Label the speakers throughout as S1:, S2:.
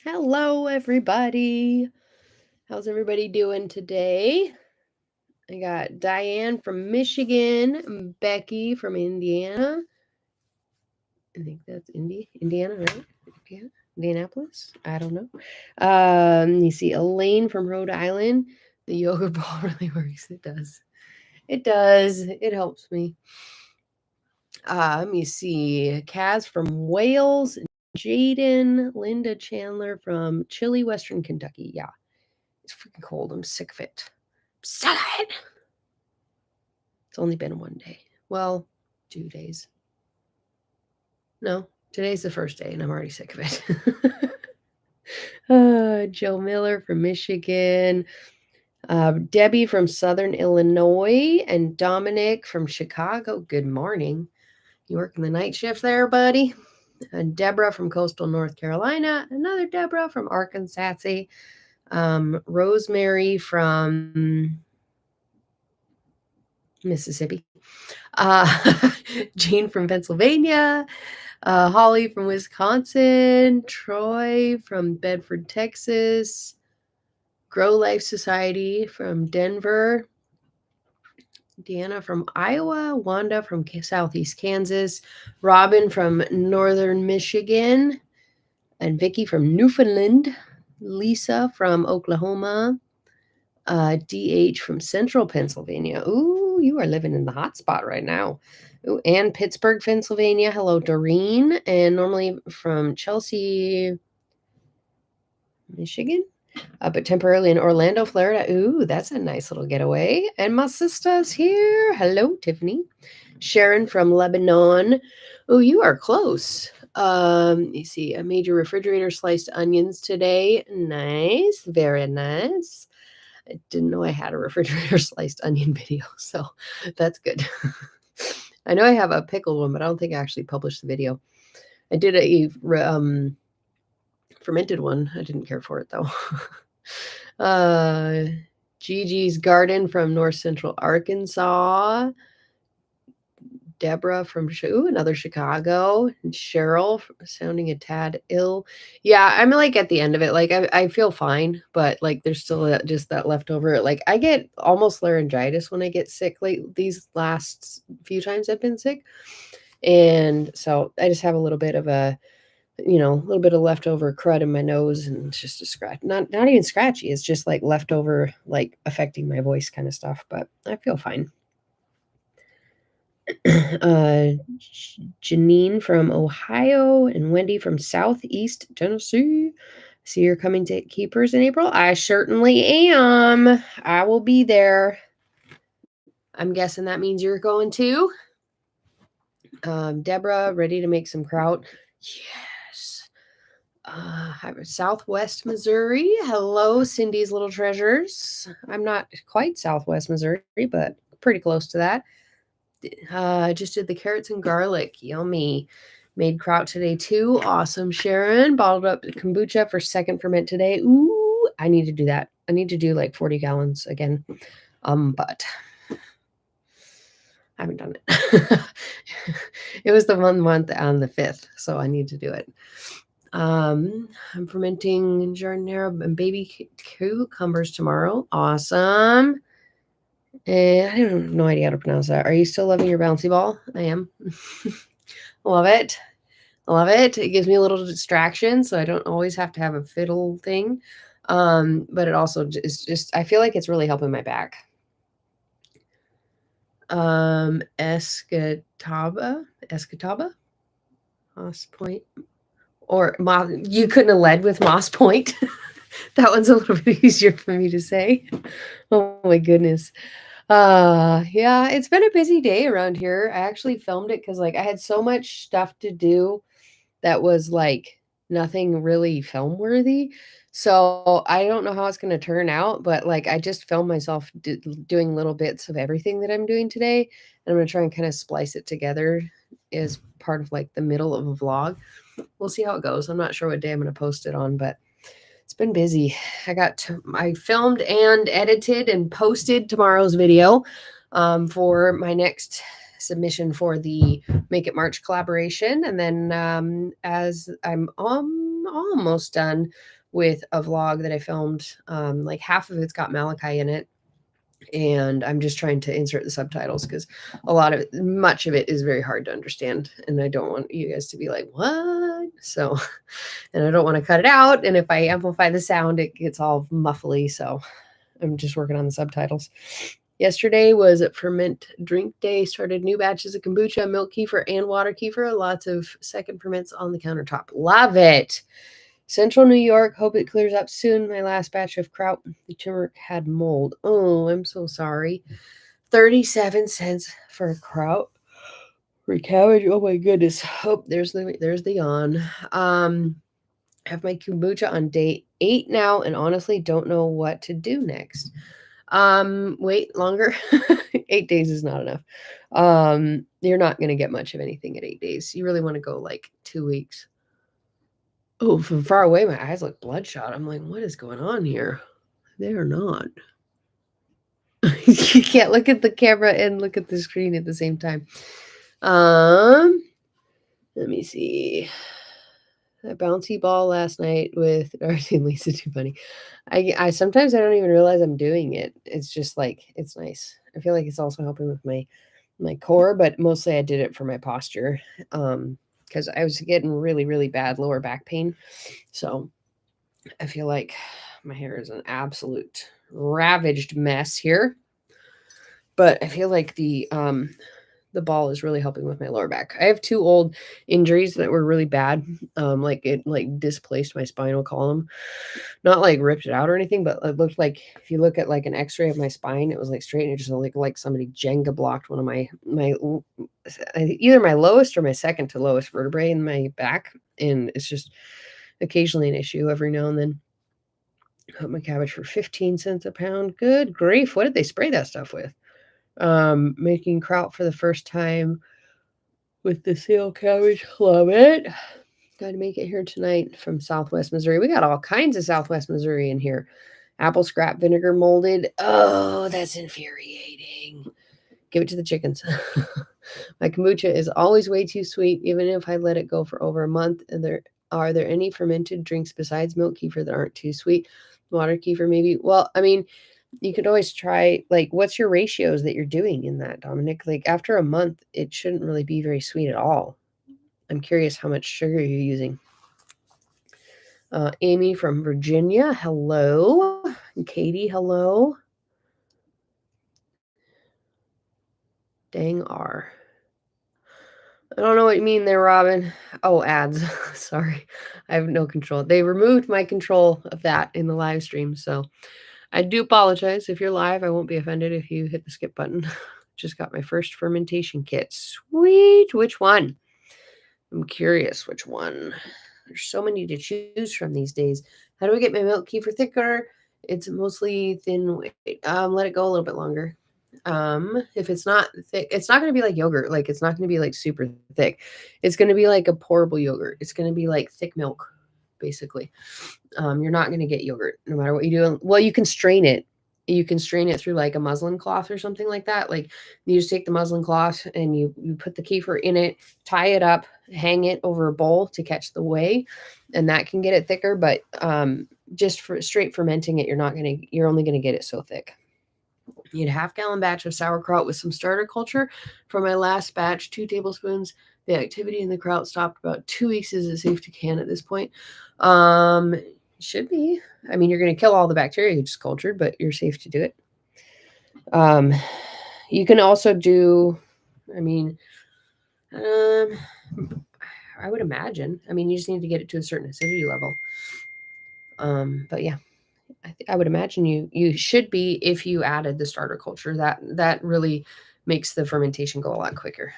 S1: Hello, everybody. How's everybody doing today? I got Diane from Michigan, Becky from Indiana. I think that's Indiana, right? Yeah, Indianapolis. I don't know. You see Elaine from Rhode Island. The yogurt ball really works. It does. It does. It helps me. Let me see. Kaz from Wales. Jaden, Linda Chandler from Chile, Western Kentucky. Yeah. It's freaking cold. I'm sick of it. I'm sick of it. It's only been one day. Well, 2 days. No, today's the first day, and I'm already sick of it. Joe Miller from Michigan. Debbie from Southern Illinois. And Dominic from Chicago. Good morning. You working the night shift there, buddy? And Deborah from coastal North Carolina. Another Deborah from Arkansas. Rosemary from Mississippi. Jean from Pennsylvania. Holly from Wisconsin. Troy from Bedford, Texas. Grow Life Society from Denver. Deanna from Iowa. Wanda from Southeast Kansas. Robin from Northern Michigan. And Vicky from Newfoundland. Lisa from Oklahoma. DH from Central Pennsylvania. Ooh, you are living in the hot spot right now. Ooh, and Pittsburgh, Pennsylvania. Hello, Doreen. And normally from Chelsea, Michigan, but temporarily in Orlando, Florida. Ooh, that's a nice little getaway. And my sister's here. Hello, Tiffany. Sharon from Lebanon. Oh, you are close. You see, I made your refrigerator sliced onions today. Nice, very nice. I didn't know I had a refrigerator sliced onion video, so that's good. I know I have a pickled one, but I don't think I actually published the video. I did a fermented one. I didn't care for it though. Gigi's Garden from North Central Arkansas. Deborah from another Chicago. And Cheryl sounding a tad ill. Yeah, I'm like at the end of it. Like I feel fine, but like there's still just that leftover. Like I get almost laryngitis when I get sick. Like these last few times I've been sick, and so I just have a little bit of a little bit of leftover crud in my nose, and it's just a scratch. Not even scratchy. It's just like leftover, like affecting my voice kind of stuff. But I feel fine. Janine from Ohio and Wendy from Southeast Tennessee. See, you're coming to Keepers in April. I certainly am. I will be there. I'm guessing that means you're going too. Deborah, ready to make some kraut? Yes. Southwest Missouri. Hello, Cindy's Little Treasures. I'm not quite Southwest Missouri, but pretty close to that. Just did the carrots and garlic. Yummy. Made kraut today too. Awesome, Sharon. Bottled up kombucha for second ferment today. Ooh, I need to do that. I need to do like 40 gallons again. But I haven't done it. It was the 1 month on the 5th, so I need to do it. I'm fermenting jardinera and baby cucumbers tomorrow. Awesome. And I have no idea how to pronounce that. Are you still loving your bouncy ball? I am. Love it. Love it. It gives me a little distraction, so I don't always have to have a fiddle thing. But it also is just, I feel like it's really helping my back. Escataba, Moss Point, or you couldn't have led with Moss Point. That one's a little bit easier for me to say. Oh my goodness. Yeah, it's been a busy day around here. I actually filmed it because like I had so much stuff to do that was like nothing really film worthy. So I don't know how it's going to turn out, but like I just filmed myself doing little bits of everything that I'm doing today. And I'm going to try and kind of splice it together as part of like the middle of a vlog. We'll see how it goes. I'm not sure what day I'm going to post it on, but it's been busy. I filmed and edited and posted tomorrow's video for my next submission for the Make It March collaboration. And then as I'm almost done with a vlog that I filmed. Like half of it's got Malachi in it. And I'm just trying to insert the subtitles because much of it is very hard to understand. And I don't want you guys to be like, what? So, and I don't want to cut it out. And if I amplify the sound, it gets all muffly. So I'm just working on the subtitles. Yesterday was Ferment Drink Day. Started new batches of kombucha, milk kefir, and water kefir. Lots of second ferments on the countertop. Love it. Central New York. Hope it clears up soon. My last batch of kraut, the turmeric had mold. Oh, I'm so sorry. 37 cents for a kraut. For cabbage. Oh my goodness. Oh, there's the yawn. Have my kombucha on day 8 now, and honestly don't know what to do next. Wait longer. 8 days is not enough. You're not going to get much of anything at 8 days. You really want to go like 2 weeks. Oh, from far away, my eyes look bloodshot. I'm like, what is going on here? They are not. You can't look at the camera and look at the screen at the same time. Let me see. A bouncy ball last night with Darcy and Lisa. Too funny. I sometimes I don't even realize I'm doing it. It's just like, it's nice. I feel like it's also helping with my core, but mostly I did it for my posture. Because I was getting really, really bad lower back pain. So I feel like my hair is an absolute ravaged mess here. But I feel like the ball is really helping with my lower back. I have 2 old injuries that were really bad. Like it like displaced my spinal column. Not like ripped it out or anything, but it looked like if you look at like an x-ray of my spine, it was like straight and it just looked like somebody Jenga blocked one of my either my lowest or my second to lowest vertebrae in my back. And it's just occasionally an issue every now and then. Cut my cabbage for 15 cents a pound. Good grief. What did they spray that stuff with? Making kraut for the first time with the seal cabbage. Love it. Got to make it here tonight from Southwest Missouri. We got all kinds of Southwest Missouri in here. Apple scrap vinegar molded. Oh, that's infuriating. Give it to the chickens. My kombucha is always way too sweet, even if I let it go for over a month. And are there any fermented drinks besides milk kefir that aren't too sweet? Water kefir, maybe. Well, I mean, you could always try, like, what's your ratios that you're doing in that, Dominic? Like, after a month, it shouldn't really be very sweet at all. I'm curious how much sugar you're using. Amy from Virginia, hello. And Katie, hello. Dang R. I don't know what you mean there, Robin. Oh, ads. Sorry. I have no control. They removed my control of that in the live stream, so I do apologize. If you're live, I won't be offended if you hit the skip button. Just got my first fermentation kit. Sweet. Which one? I'm curious which one. There's so many to choose from these days. How do I get my milk kefir thicker? It's mostly thin weight. Let it go a little bit longer. If it's not thick, it's not going to be like yogurt. Like, it's not going to be like super thick. It's going to be like a pourable yogurt. It's going to be like thick milk, basically. You're not going to get yogurt no matter what you do. Well, you can strain it. You can strain it through like a muslin cloth or something like that. Like, you just take the muslin cloth and you put the kefir in it, tie it up, hang it over a bowl to catch the whey, and that can get it thicker. But just for straight fermenting it, you're only gonna get it so thick. Need a half-gallon batch of sauerkraut with some starter culture. For my last batch, 2 tablespoons. The activity in the kraut stopped about 2 weeks. Is it safe to can at this point? Should be. I mean, you're going to kill all the bacteria you just cultured, but you're safe to do it. You can also do, I mean, I would imagine. I mean, you just need to get it to a certain acidity level. But yeah, I would imagine you should be if you added the starter culture. That really makes the fermentation go a lot quicker.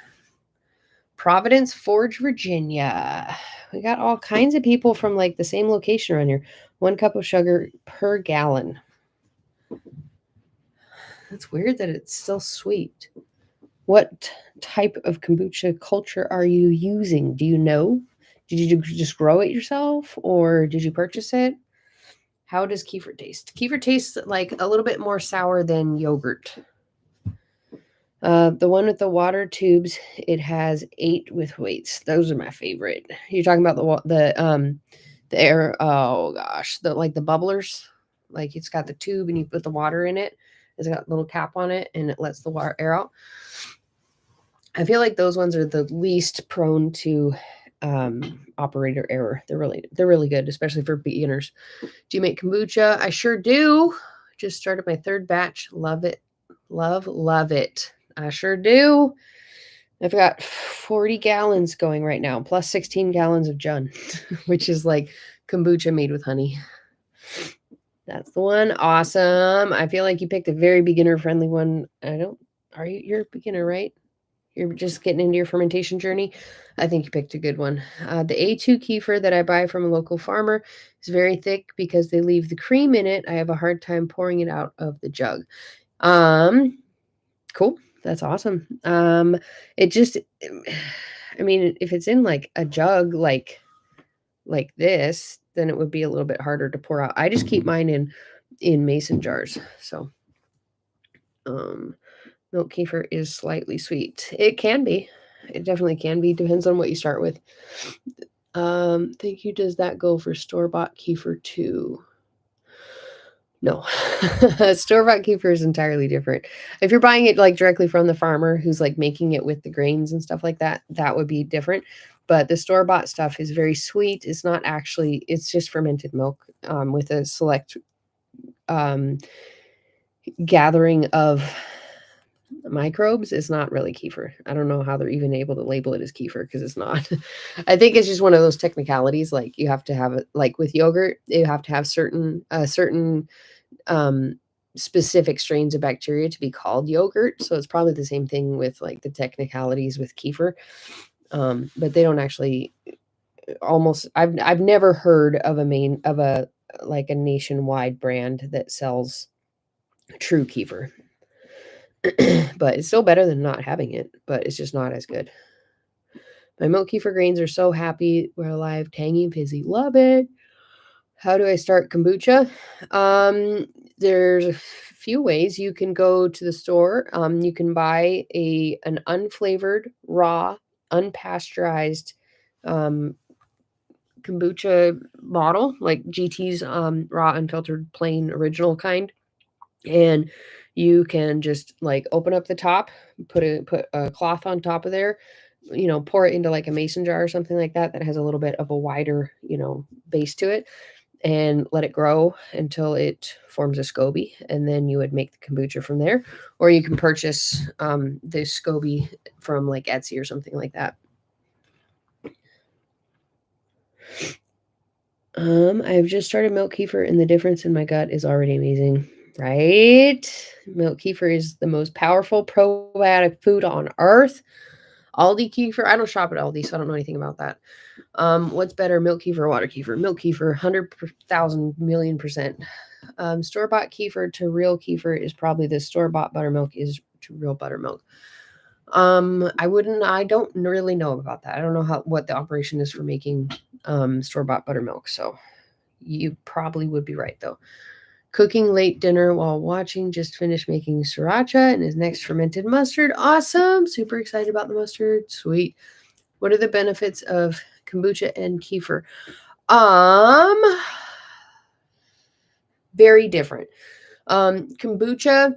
S1: Providence Forge, Virginia. We got all kinds of people from like the same location around here. 1 cup of sugar per gallon. That's weird that it's still sweet. What type of kombucha culture are you using? Do you know? Did you just grow it yourself or did you purchase it? How does kefir taste? Kefir tastes like a little bit more sour than yogurt. The one with the water tubes, it has 8 with weights. Those are my favorite. You're talking about The air, oh gosh, the bubblers, like it's got the tube and you put the water in it. It's got a little cap on it and it lets the water air out. I feel like those ones are the least prone to operator error. They're really good, especially for beginners. Do you make kombucha? I sure do. Just started my 3rd batch. Love it. Love it. I sure do. I've got 40 gallons going right now, plus 16 gallons of Jun, which is like kombucha made with honey. That's the one. Awesome. I feel like you picked a very beginner-friendly one. You're a beginner, right? You're just getting into your fermentation journey. I think you picked a good one. The A2 kefir that I buy from a local farmer is very thick because they leave the cream in it. I have a hard time pouring it out of the jug. Cool. That's awesome. It just, I mean, if it's in like a jug, like this, then it would be a little bit harder to pour out. I just keep mine in mason jars. So, milk kefir is slightly sweet. It can be. It definitely can be. Depends on what you start with. Thank you. Does that go for store-bought kefir too? No. Store-bought kefir is entirely different. If you're buying it like directly from the farmer who's like making it with the grains and stuff like that, that would be different. But the store-bought stuff is very sweet. It's not actually, it's just fermented milk with a select gathering of microbes. It's not really kefir. I don't know how they're even able to label it as kefir because it's not. I think it's just one of those technicalities. Like you have to have it, like with yogurt, you have to have certain specific strains of bacteria to be called yogurt. So it's probably the same thing with like the technicalities with kefir. But they don't actually I've never heard of a nationwide brand that sells true kefir. But it's still better than not having it, but it's just not as good. My milk kefir grains are so happy. We're alive, tangy and fizzy. Love it. How do I start kombucha? There's a few ways. You can go to the store. You can buy an unflavored, raw, unpasteurized kombucha bottle, like GT's raw, unfiltered, plain, original kind. And you can just like open up the top, put a cloth on top of there, pour it into like a mason jar or something like that has a little bit of a wider, base to it, and let it grow until it forms a SCOBY. And then you would make the kombucha from there. Or you can purchase the SCOBY from like Etsy or something like that. I've just started milk kefir and the difference in my gut is already amazing. Right? Milk kefir is the most powerful probiotic food on earth. Aldi kefir. I don't shop at Aldi, so I don't know anything about that. What's better, milk kefir or water kefir? Milk kefir, 100,000,000,000%. Store-bought kefir to real kefir is probably the store-bought buttermilk is to real buttermilk. I don't really know about that. I don't know what the operation is for making store-bought buttermilk. So you probably would be right though. Cooking late dinner while watching, just finished making sriracha and his next fermented mustard. Awesome. Super excited about the mustard. Sweet. What are the benefits of kombucha and kefir? Very different. Kombucha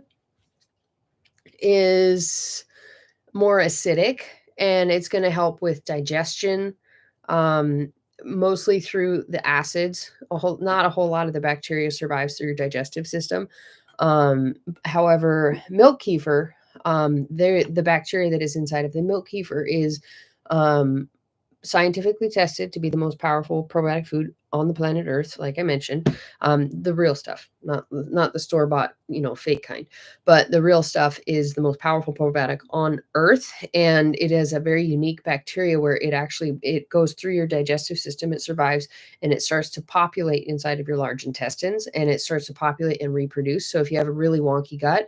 S1: is more acidic and it's going to help with digestion, mostly through the acids. Not a whole lot of the bacteria survives through your digestive system. However, milk kefir, the bacteria that is inside of the milk kefir is scientifically tested to be the most powerful probiotic food on the planet Earth, like I mentioned. The real stuff, not the store-bought, fake kind, but the real stuff is the most powerful probiotic on Earth, and it has a very unique bacteria where it goes through your digestive system, it survives, and it starts to populate inside of your large intestines, and it starts to populate and reproduce. So if you have a really wonky gut,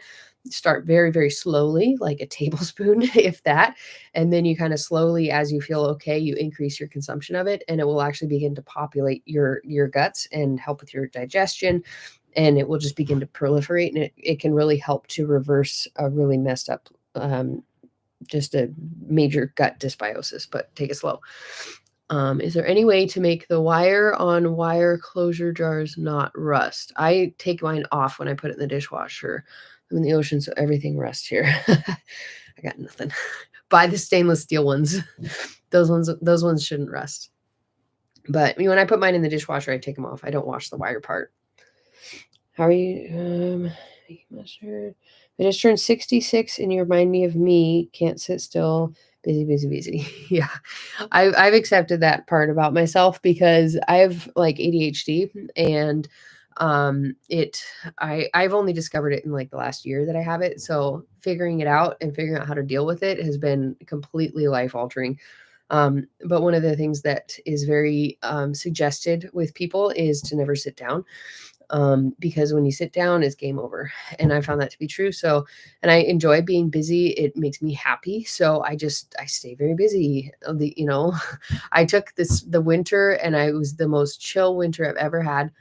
S1: start very, very slowly, like a tablespoon, if that. And then you kind of slowly, as you feel okay, you increase your consumption of it, and it will actually begin to populate your guts and help with your digestion. And it will just begin to proliferate, and it can really help to reverse a really messed up, just a major gut dysbiosis, but take it slow. Is there any way to make the wire on wire closure jars not rust? I take mine off when I put it in the dishwasher. I'm in the ocean, so everything rusts here. I got nothing. Buy the stainless steel ones. Those ones shouldn't rust. But when I put mine in the dishwasher, I take them off. I don't wash the wire part. How are you? Mustard. I just turned 66 and you remind me of me. Can't sit still. Busy. Yeah. I've accepted that part about myself because I have like ADHD and I've only discovered it in like the last year that I have it. So figuring it out and figuring out how to deal with it has been completely life altering. But one of the things that is very suggested with people is to never sit down. Because when you sit down, it's game over. And I found that to be true. So, and I enjoy being busy. It makes me happy. So I stay very busy. I took the winter and it was the most chill winter I've ever had.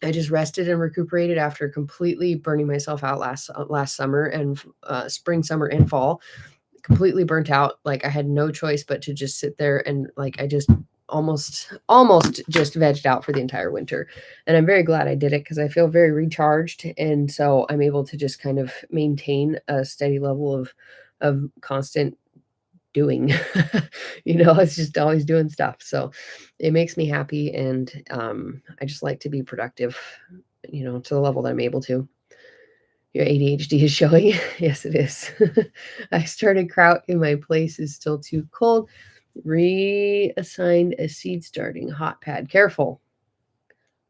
S1: I just rested and recuperated after completely burning myself out last summer and spring, summer, and fall. Completely burnt out. Like I had no choice but to just sit there and like I just almost just vegged out for the entire winter. And I'm very glad I did it because I feel very recharged. And so I'm able to just kind of maintain a steady level of constant doing. It's just always doing stuff. So it makes me happy. And I just like to be productive, to the level that I'm able to. Your ADHD is showing. Yes, it is. I started kraut in my place is still too cold. Reassigned a seed starting hot pad. Careful.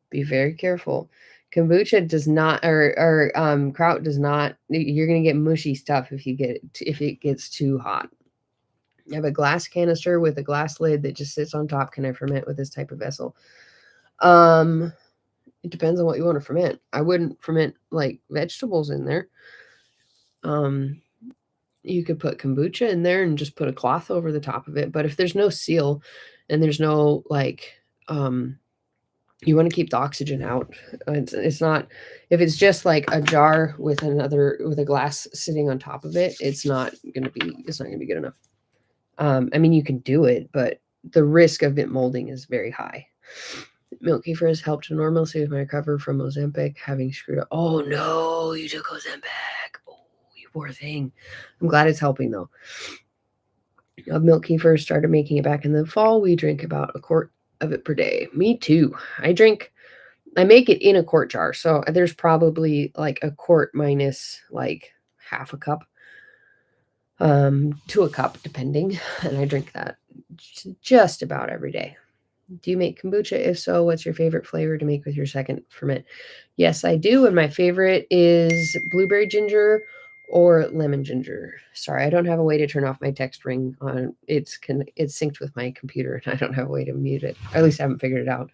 S1: Be very careful. Kombucha does not, or kraut does not. You're gonna get mushy stuff if it gets too hot. I have a glass canister with a glass lid that just sits on top. Can I ferment with this type of vessel? It depends on what you want to ferment. I wouldn't ferment like vegetables in there. You could put kombucha in there and just put a cloth over the top of it. But if there's no seal and there's no you want to keep the oxygen out. It's not, if it's just like a jar with a glass sitting on top of it, it's not going to be good enough. You can do it, but the risk of it molding is very high. Milk kefir has helped normalcy with my recovery from Ozempic, having screwed up. Oh no, you took Ozempic. Oh, you poor thing. I'm glad it's helping though. Milk kefir started making it back in the fall. We drink about a quart of it per day. Me too. I make it in a quart jar. So there's probably like a quart minus like half a cup to a cup, depending. And I drink that just about every day. Do you make kombucha? If so, what's your favorite flavor to make with your second ferment? Yes, I do. And my favorite is blueberry ginger or lemon ginger. Sorry, I don't have a way to turn off my text ring on. It's synced with my computer and I don't have a way to mute it. Or at least I haven't figured it out.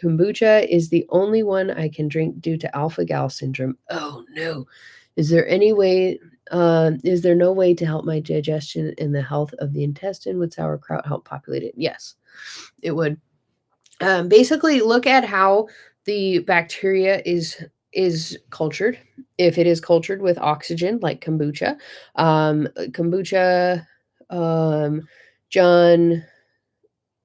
S1: Kombucha is the only one I can drink due to alpha-gal syndrome. Oh no. Is there no way to help my digestion and the health of the intestine? Would sauerkraut help populate it? Yes, it would. Basically, look at how the bacteria is cultured. If it is cultured with oxygen, like kombucha, John,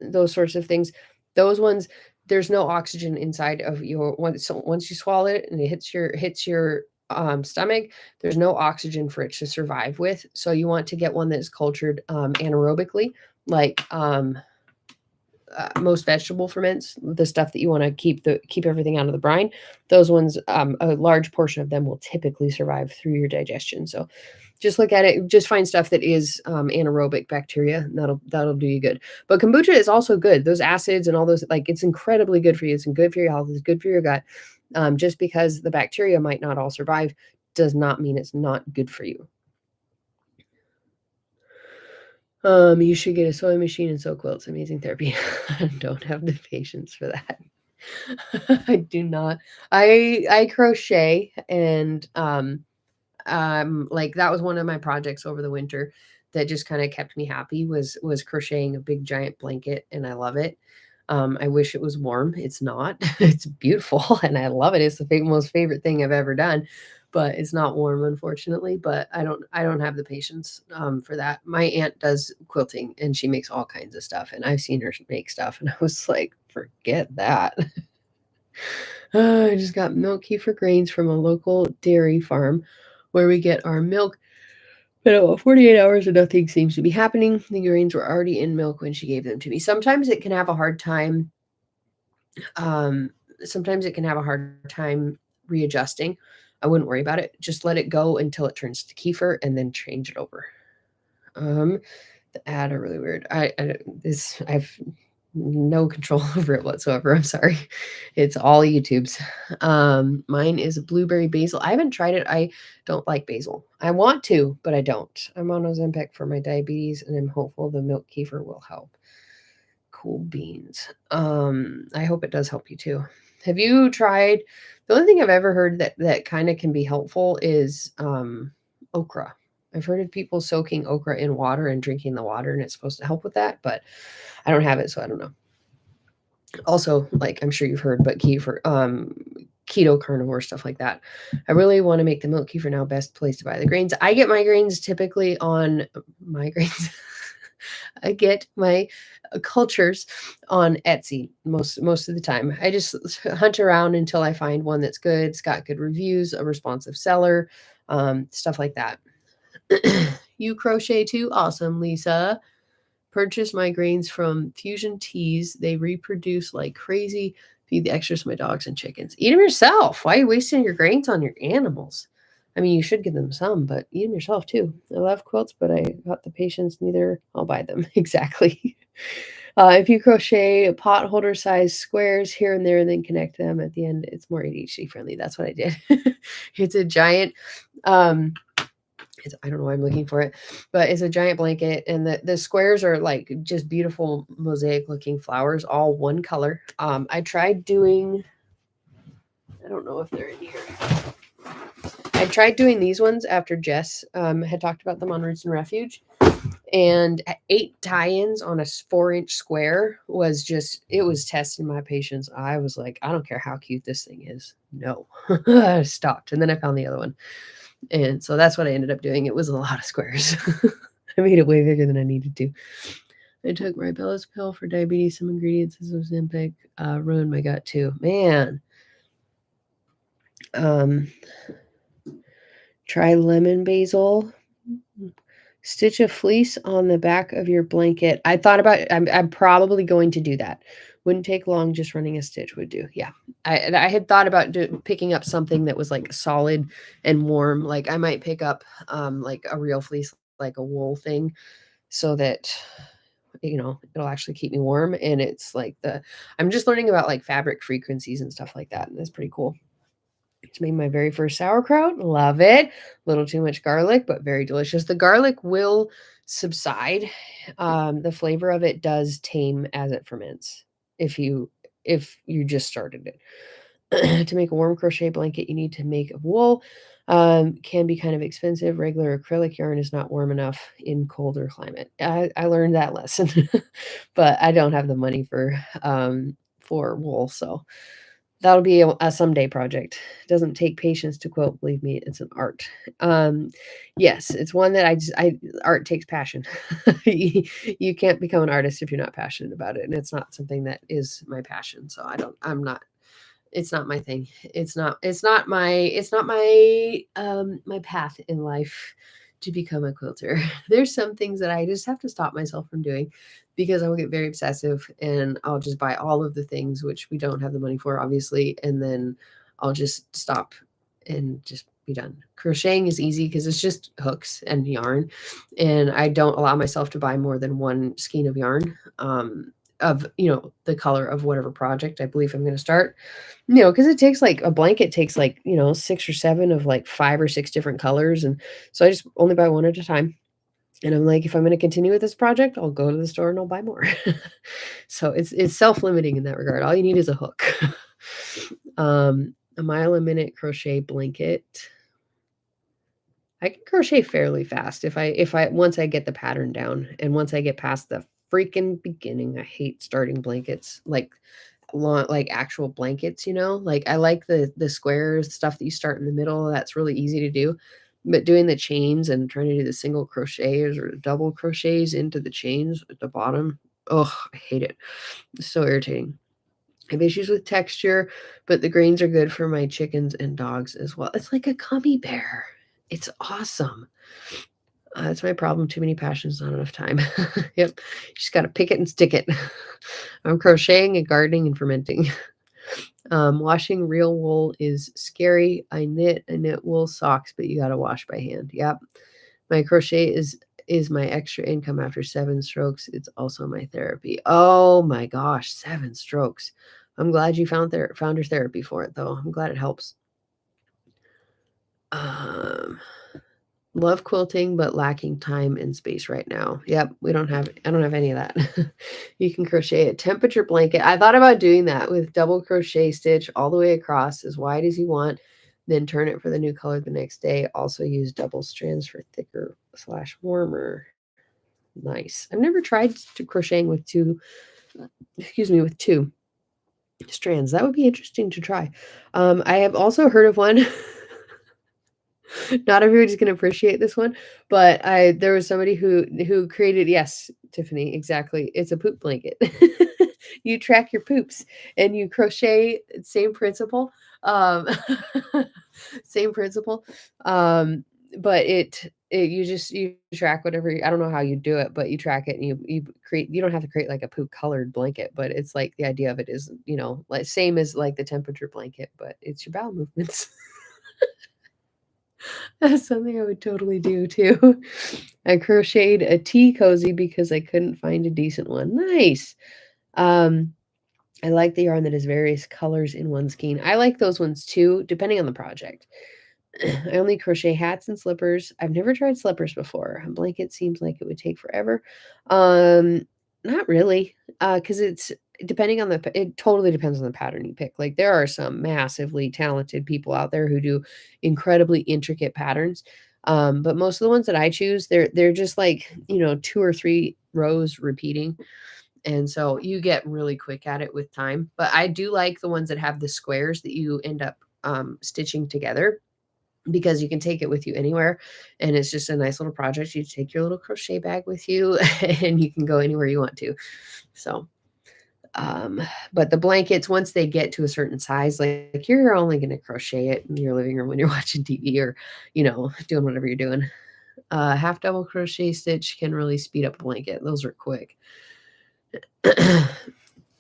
S1: those sorts of things, those ones, there's no oxygen inside of your one. So once you swallow it and it hits your stomach, there's no oxygen for it to survive with. So you want to get one that's cultured anaerobically, like most vegetable ferments, the stuff that you want to keep everything out of the brine. Those ones, a large portion of them will typically survive through your digestion. So just look at it. Just find stuff that is anaerobic bacteria. And that'll do you good. But kombucha is also good. Those acids and all those, like, it's incredibly good for you. It's good for your health. It's good for your gut. Just because the bacteria might not all survive does not mean it's not good for you. You should get a sewing machine and sew quilts. Amazing therapy. I don't have the patience for that. I do not. I crochet and like that was one of my projects over the winter that just kind of kept me happy was crocheting a big giant blanket, and I love it. I wish it was warm. It's not. It's beautiful and I love it. It's the most favorite thing I've ever done. but it's not warm, unfortunately. But I don't have the patience for that. My aunt does quilting and she makes all kinds of stuff, and I've seen her make stuff, and I was like, forget that. I just got milk kefir grains from a local dairy farm where we get our milk. But about 48 hours and nothing seems to be happening. The grains were already in milk when she gave them to me. Sometimes it can have a hard time. Sometimes it can have a hard time readjusting. I wouldn't worry about it. Just let it go until it turns to kefir and then change it over. The ad are really weird. I've no control over it whatsoever. I'm sorry. It's all YouTube's. Mine is blueberry basil. I haven't tried it. I don't like basil. I want to, but I don't. I'm on Ozempic for my diabetes, and I'm hopeful the milk kefir will help. Cool beans. I hope it does help you too. Have you tried? The only thing I've ever heard that kind of can be helpful is okra. I've heard of people soaking okra in water and drinking the water, and it's supposed to help with that, but I don't have it, so I don't know. Also, like I'm sure you've heard, but kefir, keto carnivore, stuff like that. I really want to make the milk kefir now. Best place to buy the grains. I get my grains typically on migraines. I get my cultures on Etsy most of the time. I just hunt around until I find one that's good. It's got good reviews, a responsive seller, stuff like that. You crochet too? Awesome, Lisa. Purchase my grains from Fusion Teas. They reproduce like crazy. Feed the extras to my dogs and chickens. Eat them yourself. Why are you wasting your grains on your animals? I mean, you should give them some, but eat them yourself too. I love quilts, but I got the patience neither. I'll buy them. Exactly. If you crochet pot holder size squares here and there, then connect them at the end, it's more ADHD friendly. That's what I did. It's a giant, I don't know why I'm looking for it, but it's a giant blanket, and the squares are like just beautiful mosaic looking flowers, all one color. I tried doing, I don't know if they're in here. I tried doing these ones after Jess had talked about them on Roots and Refuge, and 8 tie-ins on a 4-inch square was just, it was testing my patience. I was like, I don't care how cute this thing is. No. I stopped, and then I found the other one. And so that's what I ended up doing. It was a lot of squares. I made it way bigger than I needed to. I took Ribella's pill for diabetes. Some ingredients is Ozempic. Ruined my gut too. Man. Try lemon basil. Stitch a fleece on the back of your blanket. I thought about it. I'm probably going to do that. Wouldn't take long. Just running a stitch would do. Yeah. I had thought about picking up something that was like solid and warm. Like I might pick up like a real fleece, like a wool thing, so that it'll actually keep me warm. And it's like I'm just learning about like fabric frequencies and stuff like that. And that's pretty cool. Just made my very first sauerkraut. Love it. A little too much garlic, but very delicious. The garlic will subside. The flavor of it does tame as it ferments. If you just started it. To make a warm crochet blanket, you need to make of wool. Can be kind of expensive. Regular acrylic yarn is not warm enough in colder climate. I learned that lesson, but I don't have the money for wool, so that'll be a someday project. It doesn't take patience to quilt, believe me, it's an art. Yes, it's one that art takes passion. You can't become an artist if you're not passionate about it, and it's not something that is my passion. So it's not my thing. It's not my path in life to become a quilter. There's some things that I just have to stop myself from doing because I will get very obsessive and I'll just buy all of the things which we don't have the money for, obviously, and then I'll just stop and just be done. Crocheting is easy because it's just hooks and yarn, and I don't allow myself to buy more than one skein of yarn of the color of whatever project I believe I'm going to start. Because it takes like a blanket takes like 6 or 7 of like 5 or 6 different colors, and so I just only buy one at a time. And I'm like, if I'm going to continue with this project, I'll go to the store and I'll buy more. So it's self-limiting in that regard. All you need is a hook. A mile a minute crochet blanket. I can crochet fairly fast if I once I get the pattern down, and once I get past the freaking beginning. I hate starting blankets. Like long, like actual blankets, you know? Like I like the squares, stuff that you start in the middle. That's really easy to do. But doing the chains and trying to do the single crochets or double crochets into the chains at the bottom, oh, I hate it. It's so irritating. I have issues with texture, but the grains are good for my chickens and dogs as well. It's like a gummy bear. It's awesome. That's my problem. Too many passions, not enough time. Yep. You just got to pick it and stick it. I'm crocheting and gardening and fermenting. Washing real wool is scary. I knit wool socks, but you got to wash by hand. Yep. My crochet is my extra income after 7 strokes. It's also my therapy. Oh my gosh, 7 strokes. I'm glad you found your therapy for it though. I'm glad it helps. Love quilting, but lacking time and space right now. Yep, I don't have any of that. You can crochet a temperature blanket. I thought about doing that with double crochet stitch all the way across as wide as you want, then turn it for the new color the next day. Also use double strands for thicker / warmer. Nice. I've never tried crocheting with two strands. That would be interesting to try. I have also heard of one. Not everybody's going to appreciate this one, but there was somebody who created, yes, Tiffany, exactly. It's a poop blanket. You track your poops and you crochet, same principle. Um, same principle. But you track whatever, I don't know how you do it, but you track it and you don't have to create like a poop colored blanket, but it's like the idea of it is, like same as like the temperature blanket, but it's your bowel movements. That's something I would totally do too. I crocheted a tea cozy because I couldn't find a decent one. Nice. I like the yarn that has various colors in one skein. I like those ones too, depending on the project. I only crochet hats and slippers. I've never tried slippers before. A blanket seems like it would take forever. Not really, because it totally depends on the pattern you pick. Like there are some massively talented people out there who do incredibly intricate patterns. But most of the ones that I choose, they're just like 2 or 3 rows repeating. And so you get really quick at it with time. But I do like the ones that have the squares that you end up stitching together because you can take it with you anywhere. And it's just a nice little project. You take your little crochet bag with you and you can go anywhere you want to. So, but the blankets, once they get to a certain size, like you're only going to crochet it in your living room when you're watching TV or, doing whatever you're doing. Half double crochet stitch can really speed up a blanket. Those are quick.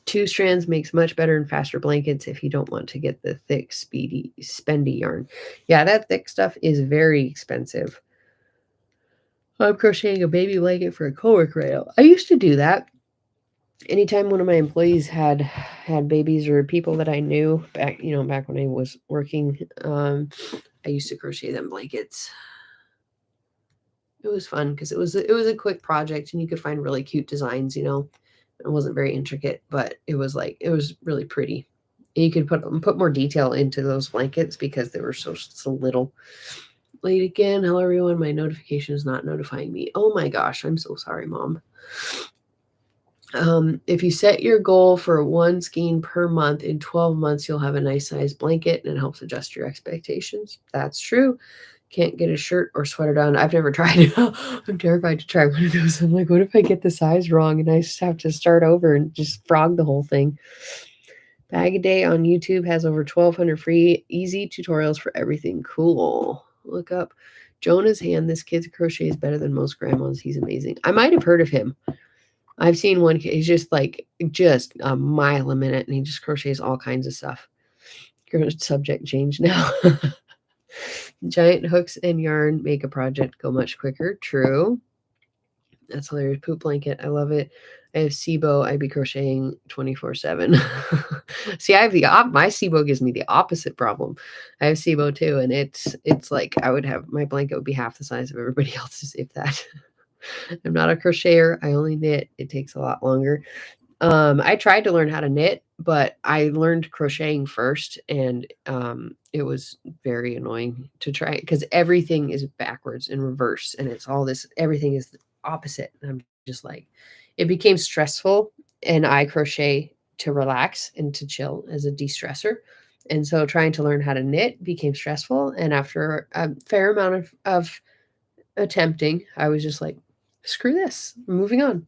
S1: 2 strands makes much better and faster blankets if you don't want to get the thick, spendy yarn. Yeah, that thick stuff is very expensive. I'm crocheting a baby blanket for a coworker right now. I used to do that. Anytime one of my employees had babies or people that I knew back when I was working, I used to crochet them blankets. It was fun because it was a quick project and you could find really cute designs, It wasn't very intricate, but it was really pretty. And you could put more detail into those blankets because they were so little. Late again. Hello, everyone. My notification is not notifying me. Oh my gosh. I'm so sorry, Mom. If you set your goal for 1 skein per month, in 12 months, you'll have a nice size blanket and it helps adjust your expectations. That's true. Can't get a shirt or sweater done. I've never tried it. I'm terrified to try one of those. I'm like, what if I get the size wrong and I just have to start over and just frog the whole thing? Bag a Day on YouTube has over 1,200 free, easy tutorials for everything. Cool. Look up Jonah's Hand. This kid's crochet is better than most grandmas. He's amazing. I might have heard of him. I've seen one. He's just a mile a minute, and he just crochets all kinds of stuff. Subject change now. Giant hooks and yarn make a project go much quicker. True. That's hilarious. Poop blanket. I love it. I have SIBO. I'd be crocheting 24/7. See, I have my SIBO gives me the opposite problem. I have SIBO too, and it's like my blanket would be half the size of everybody else's, if that. I'm not a crocheter. I only knit. It takes a lot longer. I tried to learn how to knit, but I learned crocheting first, and it was very annoying to try because everything is backwards and reverse, and it's all this. Everything is the opposite. And I'm just like, it became stressful, and I crochet to relax and to chill as a de-stressor. And so trying to learn how to knit became stressful. And after a fair amount of attempting, I was just like, screw this, I'm moving on.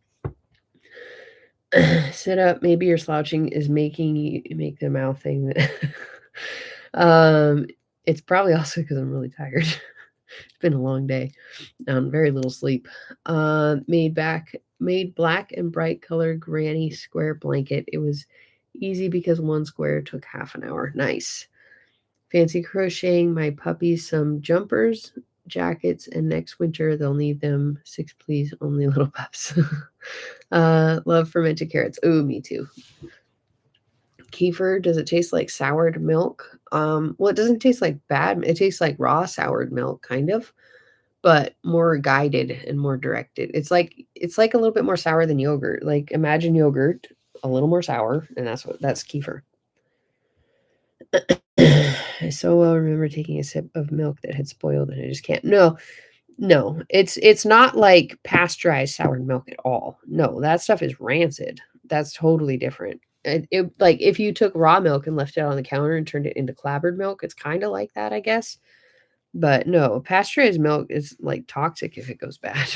S1: Sit up. Maybe your slouching is making you make the mouth thing. It's probably also because I'm really tired. It's been a long day. Very little sleep. Made black and bright color granny square blanket. It was easy because one square took half an hour. Nice. Fancy crocheting my puppies some jumpers, jackets, and next winter they'll need them. 6, please, only little pups. Love fermented carrots. Oh, me too. Kefir, does it taste like soured milk? Well, it doesn't taste like bad. It tastes like raw soured milk, kind of, but more guided and more directed. It's like a little bit more sour than yogurt. Like imagine yogurt, a little more sour, and that's kefir. I so well remember taking a sip of milk that had spoiled, and I just can't. No, it's not like pasteurized soured milk at all. No, that stuff is rancid. That's totally different. It like if you took raw milk and left it on the counter and turned it into clabbered milk, it's kind of like that, I guess. But no, pasteurized milk is like toxic if it goes bad.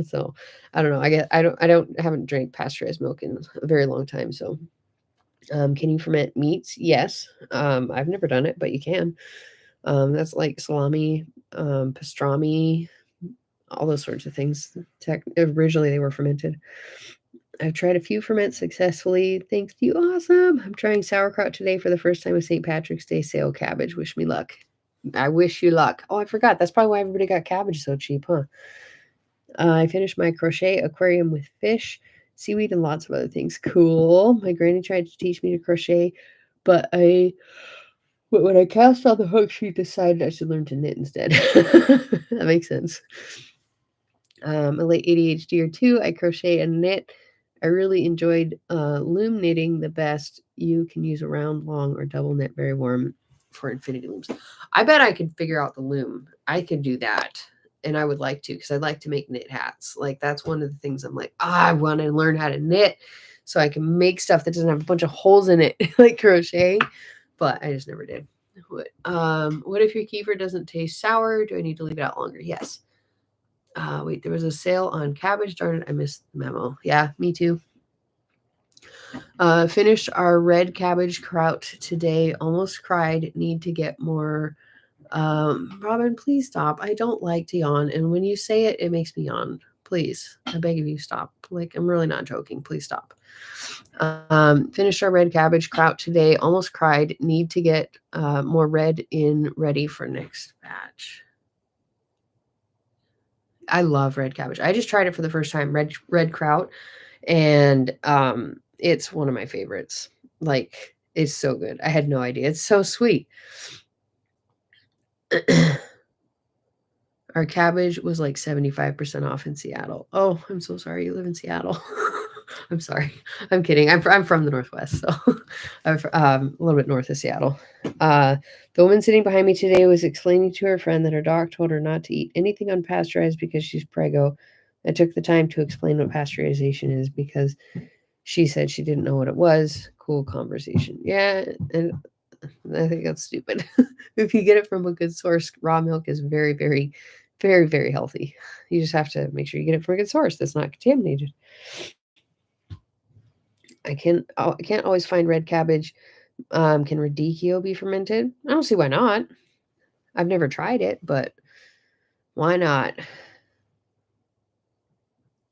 S1: So I don't know. I haven't drank pasteurized milk in a very long time. So can you ferment meats? Yes. I've never done it, but you can. That's like salami, pastrami, all those sorts of things. Originally, they were fermented. I've tried a few ferments successfully. Thanks to you. Awesome. I'm trying sauerkraut today for the first time with St. Patrick's Day sale cabbage. Wish me luck. I wish you luck. Oh, I forgot. That's probably why everybody got cabbage so cheap, huh? I finished my crochet aquarium with fish, seaweed, and lots of other things. Cool. My granny tried to teach me to crochet, but when I cast all the hooks, she decided I should learn to knit instead. That makes sense. A late ADHD or two, I crochet and knit. I really enjoyed loom knitting the best. You can use a round, long, or double knit, very warm for infinity looms. I bet I could figure out the loom. I could do that. And I would like to, because I'd like to make knit hats. Like that's one of the things I'm like, I want to learn how to knit so I can make stuff that doesn't have a bunch of holes in it, like crochet. But I just never did. What if your kefir doesn't taste sour? Do I need to leave it out longer? Yes. Wait, there was a sale on cabbage. Darn it, I missed the memo. Yeah, me too. Finished our red cabbage kraut today. Almost cried. Need to get more. Robin, please stop. I don't like to yawn. And when you say it, it makes me yawn. Please, I beg of you, stop. Like, I'm really not joking. Please stop. Finished our red cabbage kraut today. Almost cried. Need to get more red in ready for next batch. I love red cabbage. I just tried it for the first time, red kraut, and it's one of my favorites. Like, it's so good. I had no idea. It's so sweet. Our cabbage was like 75% off in Seattle. Oh, I'm so sorry you live in Seattle. I'm sorry. I'm kidding. I'm from the Northwest, so I'm a little bit north of Seattle. The woman sitting behind me today was explaining to her friend that her doc told her not to eat anything unpasteurized because she's preggo. I took the time to explain what pasteurization is because she said she didn't know what it was. Cool conversation. Yeah, and I think that's stupid. If you get it from a good source, raw milk is very, very, very, very healthy. You just have to make sure you get it from a good source that's not contaminated. I can't always find red cabbage. Can radicchio be fermented? I don't see why not. I've never tried it, but why not?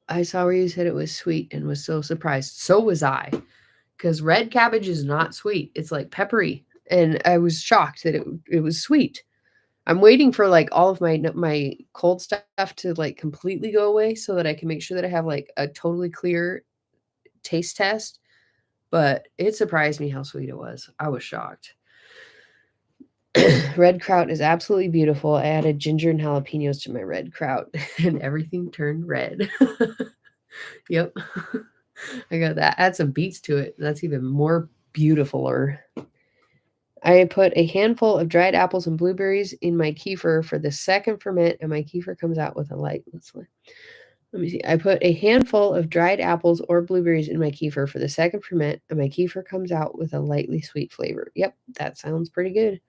S1: I saw where you said it was sweet and was so surprised. So was I, because red cabbage is not sweet. It's like peppery, and I was shocked that it was sweet. I'm waiting for like all of my cold stuff to like completely go away so that I can make sure that I have like a totally clear taste test. But it surprised me how sweet it was. I was shocked. Red kraut is absolutely beautiful. I added ginger and jalapenos to my red kraut and everything turned red. Yep. I got that. Add some beets to it. That's even more beautifuler. I put a handful of dried apples and blueberries in my kefir for the second ferment, and my kefir comes out with a light. Let me see. I put a handful of dried apples or blueberries in my kefir for the second ferment, and my kefir comes out with a lightly sweet flavor. Yep, that sounds pretty good.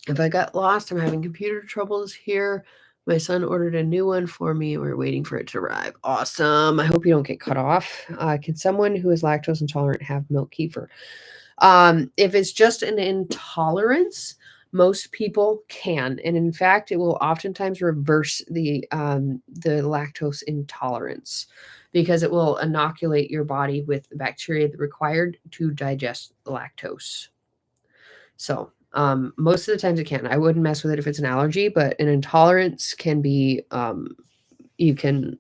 S1: If I got lost, I'm having computer troubles here. My son ordered a new one for me. We're waiting for it to arrive. Awesome. I hope you don't get cut off. Can someone who is lactose intolerant have milk kefir? If it's just an intolerance, most people can, and in fact, it will oftentimes reverse the lactose intolerance because it will inoculate your body with the bacteria required to digest lactose. So, most of the times it can. I wouldn't mess with it if it's an allergy, but an intolerance can be, you can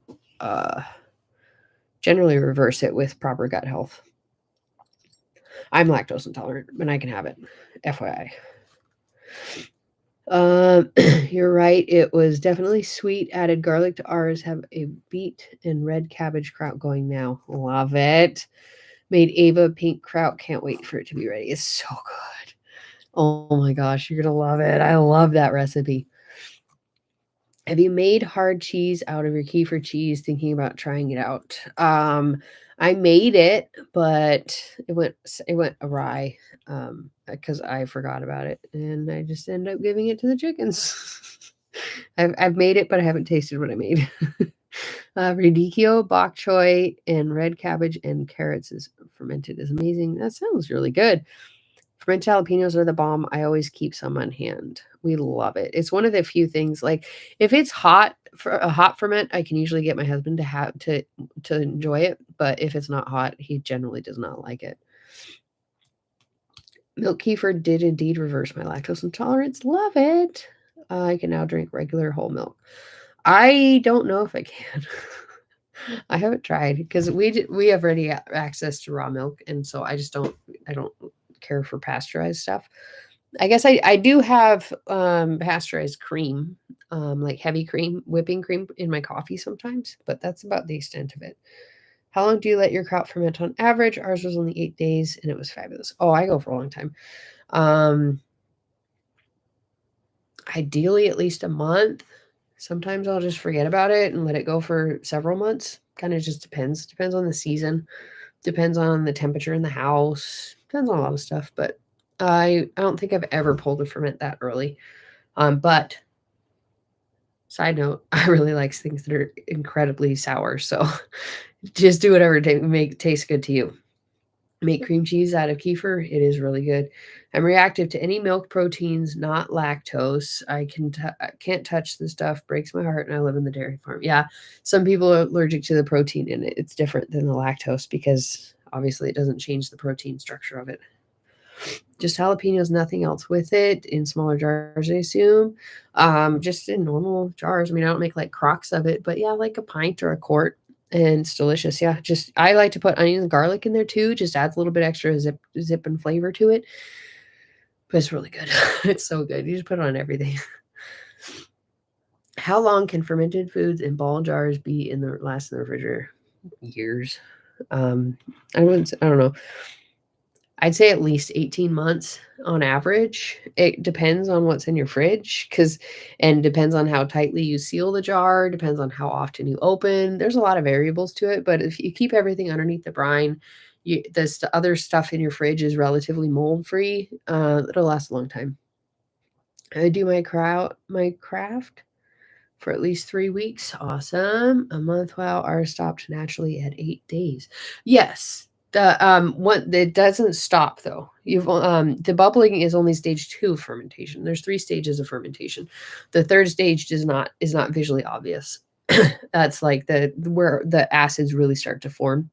S1: generally reverse it with proper gut health. I'm lactose intolerant, and I can have it, FYI. You're right. It was definitely sweet. Added garlic to ours. Have a beet and red cabbage kraut going now. Love it. Made Ava pink kraut. Can't wait for it to be ready. It's so good. Oh my gosh, you're gonna love it. I love that recipe. Have you made hard cheese out of your kefir cheese? Thinking about trying it out. I made it, but it went awry because I forgot about it, and I just ended up giving it to the chickens. I've made it, but I haven't tasted what I made. Radicchio, bok choy, and red cabbage and carrots is fermented is amazing. That sounds really good. Fermented jalapenos are the bomb. I always keep some on hand. We love it. It's one of the few things, like, if it's hot for a hot ferment, I can usually get my husband to have to enjoy it, but if it's not hot, he generally does not like it. Milk kefir did indeed reverse my lactose intolerance. Love it. I can now drink regular whole milk. I don't know if I can. I haven't tried because we have ready access to raw milk, and so I don't care for pasteurized stuff. I guess I do have pasteurized cream, like heavy cream, whipping cream in my coffee sometimes, but that's about the extent of it. How long do you let your kraut ferment on average? Ours was only 8 days, and it was fabulous. Oh, I go for a long time. Ideally, at least a month. Sometimes I'll just forget about it and let it go for several months. Kind of just depends. Depends on the season. Depends on the temperature in the house. Depends on a lot of stuff. But I don't think I've ever pulled a ferment that early. But side note, I really like things that are incredibly sour. So just do whatever tastes good to you. Make cream cheese out of kefir. It is really good. I'm reactive to any milk proteins, not lactose. I can't touch the stuff. Breaks my heart, and I live in the dairy farm. Yeah, some people are allergic to the protein in it. It's different than the lactose because obviously it doesn't change the protein structure of it. Just jalapenos, nothing else with it. In smaller jars, I assume. Just in normal jars. I mean, I don't make like crocks of it, but yeah, like a pint or a quart. And it's delicious. Yeah. Just I like to put onions and garlic in there too. Just adds a little bit extra zip and flavor to it. But it's really good. It's so good. You just put it on everything. How long can fermented foods in ball jars be in the refrigerator? Years. I don't know. I'd say at least 18 months on average. It depends on what's in your fridge and depends on how tightly you seal the jar, depends on how often you open. There's a lot of variables to it, but if you keep everything underneath the brine, the other stuff in your fridge is relatively mold free. It'll last a long time. I do my craft for at least 3 weeks. Awesome. A month. Wow. Ours stopped naturally at 8 days. Yes. It doesn't stop though. The bubbling is only stage 2 of fermentation. There's 3 stages of fermentation. The third stage is not visually obvious. That's like where the acids really start to form.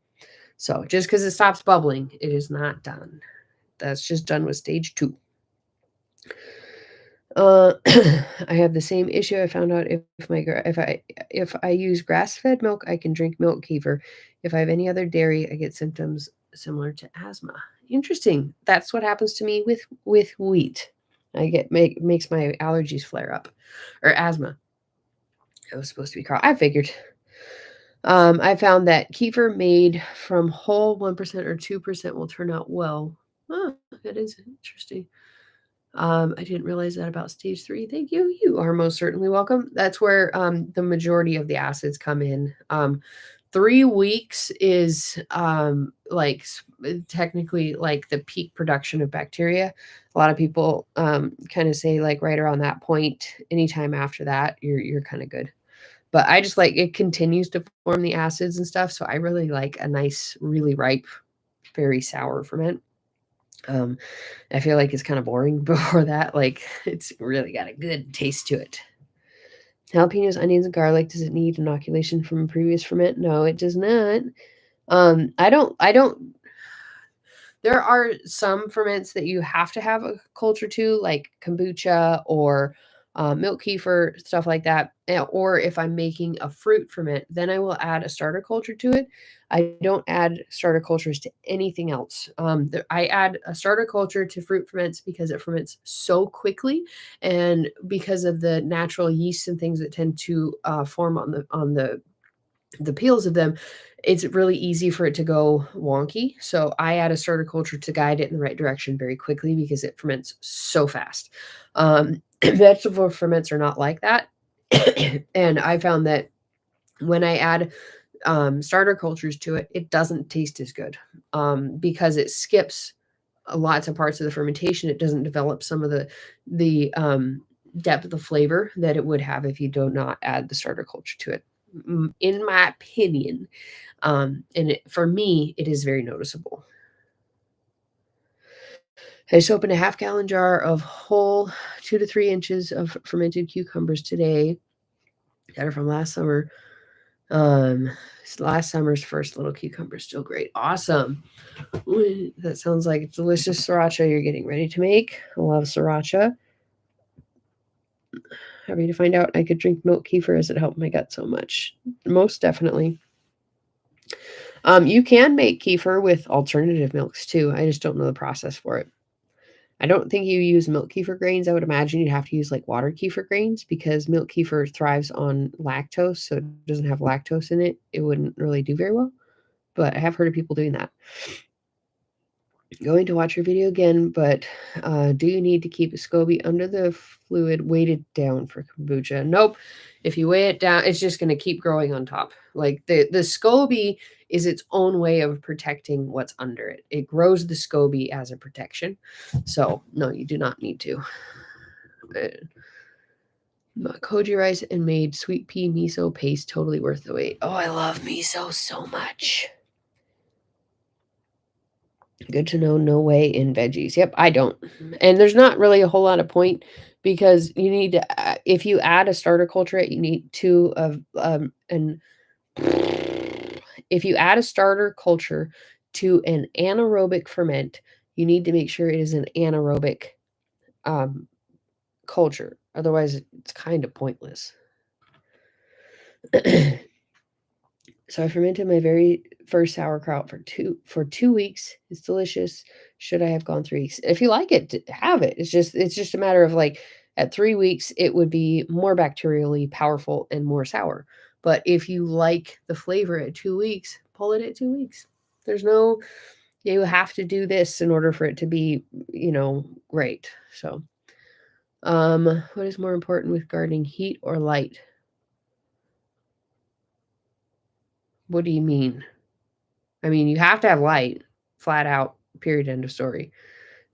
S1: So just because it stops bubbling, it is not done. That's just done with stage 2. I have the same issue. I found out if I use grass-fed milk, I can drink milk kefir. If I have any other dairy, I get symptoms similar to asthma. Interesting. That's what happens to me with wheat. Makes my allergies flare up, or asthma. It was supposed to be I figured. I found that kefir made from whole 1% or 2% will turn out well. Oh, that is interesting. I didn't realize that about stage 3. Thank you. You are most certainly welcome. That's where the majority of the acids come in. 3 weeks is technically like the peak production of bacteria. A lot of people kind of say like right around that point. Anytime after that, you're kind of good. But I just like it continues to form the acids and stuff. So I really like a nice, really ripe, very sour ferment. I feel like it's kind of boring before that. Like it's really got a good taste to it. Jalapenos, onions, and garlic. Does it need inoculation from a previous ferment? No, it does not. I don't there are some ferments that you have to have a culture to, like kombucha or milk kefir, stuff like that. Or if I'm making a fruit ferment, then I will add a starter culture to it. I don't add starter cultures to anything else. I add a starter culture to fruit ferments because it ferments so quickly, and because of the natural yeast and things that tend to form on the peels of them, it's really easy for it to go wonky. So I add a starter culture to guide it in the right direction very quickly because it ferments so fast. Vegetable ferments are not like that. And I found that when I add starter cultures to it, it doesn't taste as good because it skips lots of parts of the fermentation. It doesn't develop some of the depth of the flavor that it would have if you do not add the starter culture to it, in my opinion. For me, it is very noticeable. I just opened a half-gallon jar of whole 2 to 3 inches of fermented cucumbers today that are from last summer. Last summer's first little cucumber, still great. Awesome. That sounds like delicious sriracha you're getting ready to make. I love sriracha. Happy to find out I could drink milk kefir as it helped my gut so much. Most definitely. You can make kefir with alternative milks too. I just don't know the process for it. I don't think you use milk kefir grains. I would imagine you'd have to use like water kefir grains because milk kefir thrives on lactose, so it doesn't have lactose in it. It wouldn't really do very well. But I have heard of people doing that. Going to watch your video again, but do you need to keep a SCOBY under the fluid weighted down for kombucha? Nope. If you weigh it down, it's just going to keep growing on top. Like the SCOBY is its own way of protecting what's under it. It grows the SCOBY as a protection. So no, you do not need to. Koji rice and made sweet pea miso paste, totally worth the wait. Oh, I love miso so much. Good to know. No way in veggies. Yep, I don't. And there's not really a whole lot of point because you need to, if you add a starter culture, you need two of, and if you add a starter culture to an anaerobic ferment, you need to make sure it is an anaerobic culture. Otherwise, it's kind of pointless. So I fermented my very first sauerkraut for 2 weeks. It's delicious. Should I have gone 3 weeks? If you like it, have it. It's just a matter of like at 3 weeks it would be more bacterially powerful and more sour. But if you like the flavor at 2 weeks, pull it at 2 weeks. There's no you have to do this in order for it to be, great. So what is more important with gardening, heat or light? What do you mean? I mean, you have to have light, flat out, period, end of story.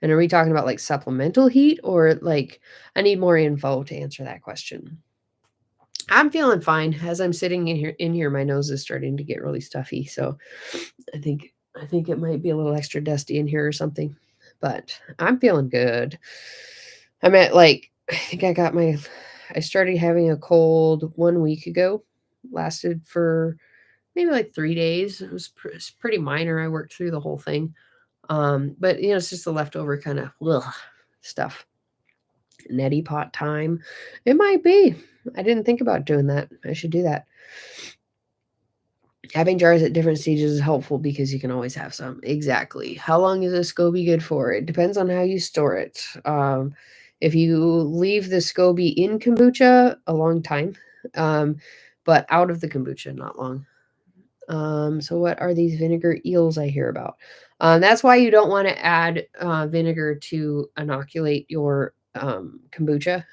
S1: And are we talking about like supplemental heat or like I need more info to answer that question? I'm feeling fine as I'm sitting in here, my nose is starting to get really stuffy. So I think it might be a little extra dusty in here or something. But I'm feeling good. I'm at like I think I started having a cold 1 week ago. Lasted for maybe like 3 days. It was it's pretty minor. I worked through the whole thing. But it's just the leftover kind of stuff. Neti pot time. It might be. I didn't think about doing that. I should do that. Having jars at different stages is helpful because you can always have some. Exactly. How long is a SCOBY good for? It depends on how you store it. If you leave the SCOBY in kombucha, a long time. But out of the kombucha, not long. So what are these vinegar eels I hear about? That's why you don't want to add vinegar to inoculate your kombucha.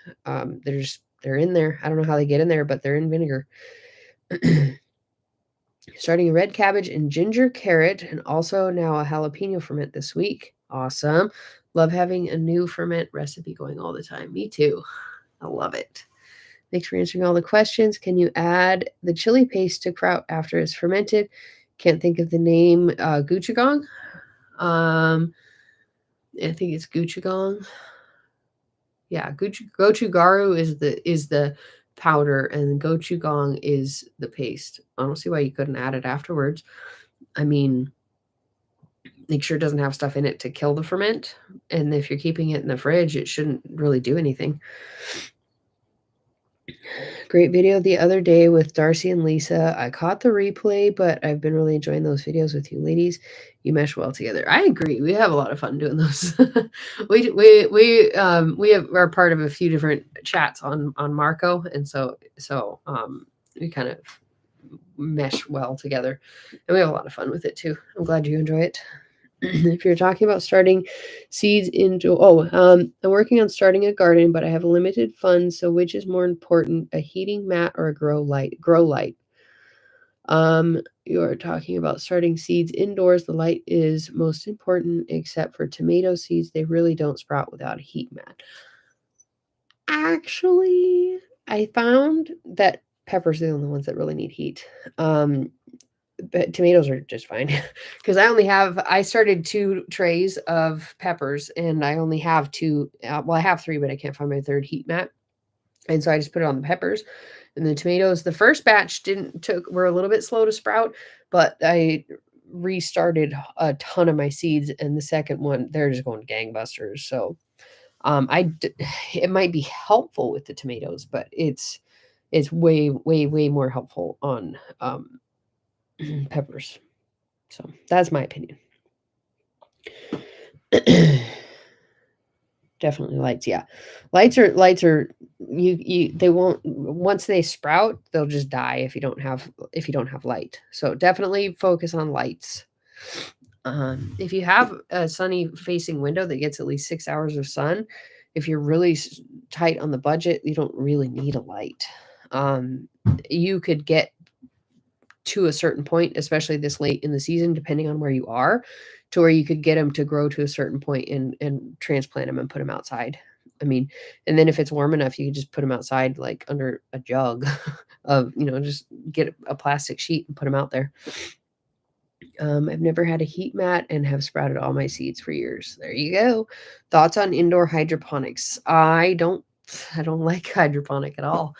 S1: They're in there. I don't know how they get in there, but they're in vinegar. Starting a red cabbage and ginger carrot, and also now a jalapeno ferment this week. Awesome. Love having a new ferment recipe going all the time. Me too. I love it. Thanks for answering all the questions. Can you add the chili paste to kraut after it's fermented? Can't think of the name. Gochujang. I think it's gochujang. Yeah, gochugaru is the powder, and gochujang is the paste. I don't see why you couldn't add it afterwards. I mean, make sure it doesn't have stuff in it to kill the ferment. And if you're keeping it in the fridge, it shouldn't really do anything. Great video the other day with Darcy and Lisa. I caught the replay, but I've been really enjoying those videos with you ladies. You mesh well together. I agree. We have a lot of fun doing those. we are part of a few different chats on Marco, and so we kind of mesh well together, and we have a lot of fun with it too. I'm glad you enjoy it. If you're talking about starting seeds into, I'm working on starting a garden, but I have limited funds. So which is more important, a heating mat or a grow light? You're talking about starting seeds indoors. The light is most important, except for tomato seeds. They really don't sprout without a heat mat. Actually, I found that peppers are the only ones that really need heat. But tomatoes are just fine because I started 2 trays of peppers, and I only have 2. I have 3, but I can't find my 3rd heat mat. And so I just put it on the peppers and the tomatoes. The first batch were a little bit slow to sprout, but I restarted a ton of my seeds, and the second one, they're just going gangbusters. So, it might be helpful with the tomatoes, but it's way, way, way more helpful on, peppers. So that's my opinion. Definitely lights. Yeah. Lights are they won't, once they sprout, they'll just die if you don't have light. So definitely focus on lights. If you have a sunny facing window that gets at least 6 hours of sun, if you're really tight on the budget, you don't really need a light. You could get to a certain point, especially this late in the season, depending on where you are, to where you could get them to grow to a certain point and transplant them and put them outside. I mean, and then if it's warm enough, you could just put them outside, like under a jug of, just get a plastic sheet and put them out there. I've never had a heat mat and have sprouted all my seeds for years. There you go. Thoughts on indoor hydroponics? I don't like hydroponic at all.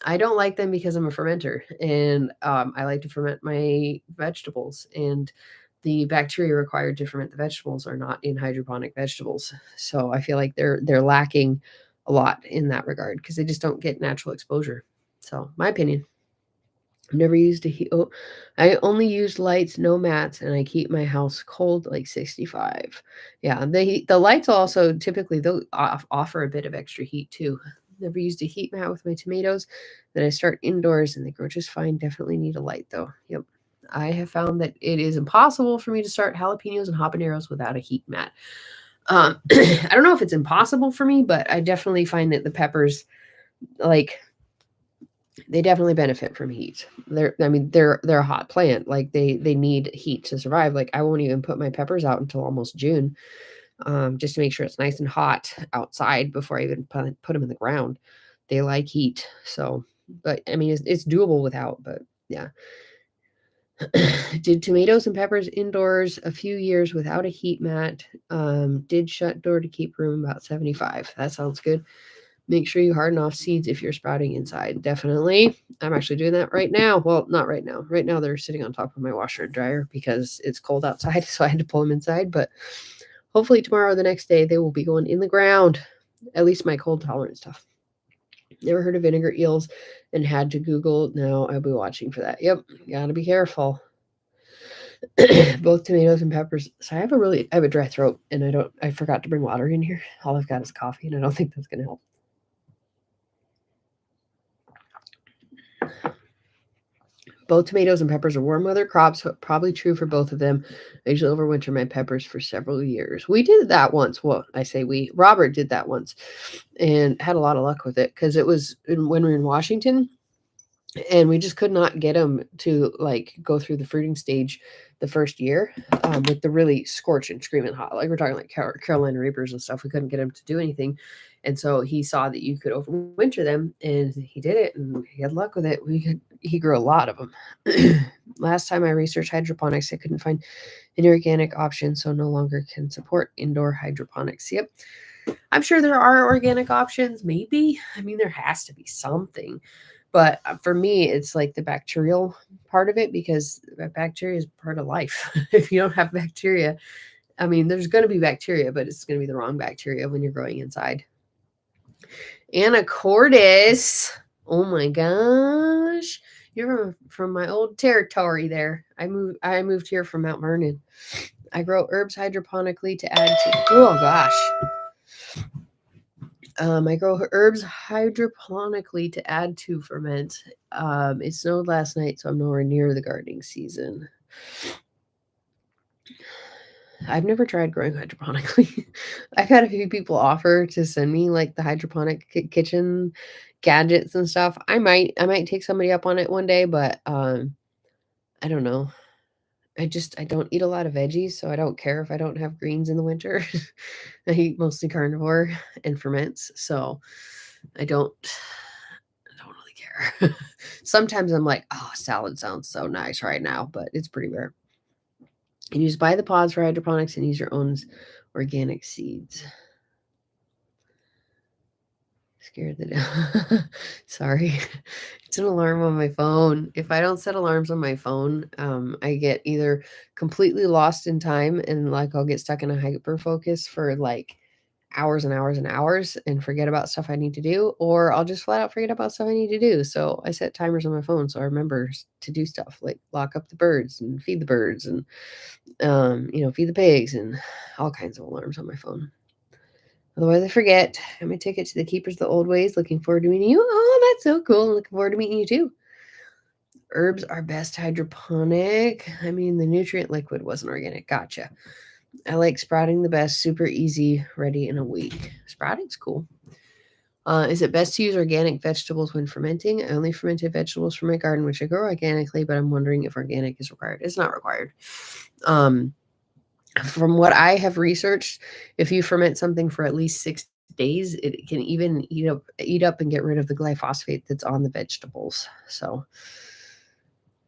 S1: I don't like them because I'm a fermenter, and I like to ferment my vegetables, and the bacteria required to ferment the vegetables are not in hydroponic vegetables. So I feel like they're lacking a lot in that regard because they just don't get natural exposure. So my opinion. I've never used I only used lights, no mats, and I keep my house cold, like 65. Yeah, the lights also typically they'll offer a bit of extra heat too. Never used a heat mat with my tomatoes. Then I start indoors and they grow just fine. Definitely need a light though. Yep. I have found that it is impossible for me to start jalapenos and habaneros without a heat mat. I don't know if it's impossible for me, but I definitely find that the peppers, like, they definitely benefit from heat. They're a hot plant. Like they need heat to survive. Like I won't even put my peppers out until almost June, just to make sure it's nice and hot outside before I even put them in the ground. They like heat. So, but I mean, it's doable without, but yeah. Did tomatoes and peppers indoors a few years without a heat mat. Did shut door to keep room about 75. That sounds good. Make sure you harden off seeds if you're sprouting inside. Definitely. I'm actually doing that right now. Well, not right now. Right now they're sitting on top of my washer and dryer because it's cold outside, so I had to pull them inside. But hopefully tomorrow or the next day, they will be going in the ground. At least my cold tolerance stuff. Never heard of vinegar eels and had to Google. No, I'll be watching for that. Yep. Gotta be careful. Both tomatoes and peppers. So I have a dry throat, and I forgot to bring water in here. All I've got is coffee, and I don't think that's going to help. Both tomatoes and peppers are warm weather crops, so probably true for both of them. I usually overwinter my peppers for several years. We did that once. Well, I say we. Robert did that once and had a lot of luck with it because it was when we were in Washington. And we just could not get them to like go through the fruiting stage the first year with the really scorching, screaming hot. Like we're talking like Carolina Reapers and stuff. We couldn't get them to do anything. And so he saw that you could overwinter them and he did it and he had luck with it. He grew a lot of them. Last time I researched hydroponics, I couldn't find an organic option, so no longer can support indoor hydroponics. Yep. I'm sure there are organic options, maybe. I mean, there has to be something. But for me, it's like the bacterial part of it because bacteria is part of life. If you don't have bacteria, I mean, there's going to be bacteria, but it's going to be the wrong bacteria when you're growing inside. Anacortes. Oh my gosh. You're from my old territory there. I moved here from Mount Vernon. I grow herbs hydroponically to add to. Oh gosh. I grow herbs hydroponically to add to ferment. It snowed last night, so I'm nowhere near the gardening season. I've never tried growing hydroponically. I've had a few people offer to send me like the hydroponic kitchen gadgets and stuff. I might take somebody up on it one day, but I don't know. I don't eat a lot of veggies, so I don't care if I don't have greens in the winter. I eat mostly carnivore and ferments, so I don't really care. Sometimes I'm like, oh, salad sounds so nice right now, but it's pretty rare. And you just buy the pods for hydroponics and use your own organic seeds. Scared that. Sorry. It's an alarm on my phone. If I don't set alarms on my phone, I get either completely lost in time and like I'll get stuck in a hyper focus for like hours and hours and hours and forget about stuff I need to do, or I'll just flat out forget about stuff I need to do. So I set timers on my phone so I remember to do stuff like lock up the birds and feed the birds and feed the pigs and all kinds of alarms on my phone. Otherwise, I forget. I'm going to take it to the keepers of the old ways. Looking forward to meeting you. Oh, that's so cool. Looking forward to meeting you too. Herbs are best hydroponic. I mean, the nutrient liquid wasn't organic. Gotcha. I like sprouting the best. Super easy. Ready in a week. Sprouting's cool. Is it best to use organic vegetables when fermenting? I only fermented vegetables from my garden, which I grow organically, but I'm wondering if organic is required. It's not required. From what I have researched, if you ferment something for at least 6 days, it can even eat up and get rid of the glyphosate that's on the vegetables. So,